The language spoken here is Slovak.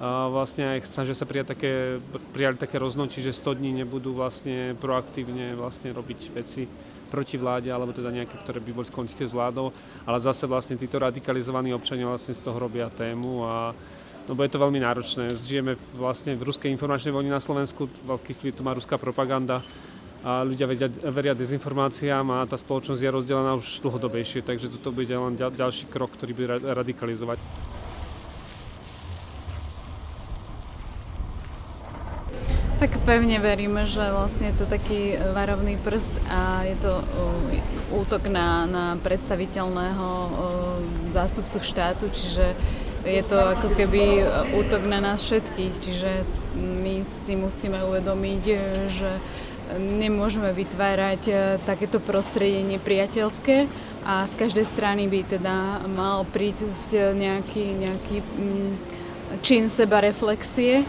vlastne aj snažia sa prijali také rozhodnutie, že 100 dní nebudú vlastne proaktívne vlastne robiť veci proti vláde, alebo teda nejaké, ktoré by boli v konflikte s vládou, ale zase vlastne títo radikalizovaní občania vlastne z toho robia tému a no je to veľmi náročné. Žijeme vlastne v ruskej informačnej vojne na Slovensku, veľký vplyv tu má ruská propaganda a ľudia veria dezinformáciám a tá spoločnosť je rozdelená už dlhodobejšie, takže toto bude len ďalší krok, ktorý bude radikalizovať. Tak pevne veríme, že vlastne je to taký varovný prst a je to útok na predstaviteľného zástupcu štátu, čiže je to ako keby útok na nás všetkých, čiže my si musíme uvedomiť, že nemôžeme vytvárať takéto prostredie nepriateľské a z každej strany by teda mal prísť nejaký čin sebareflexie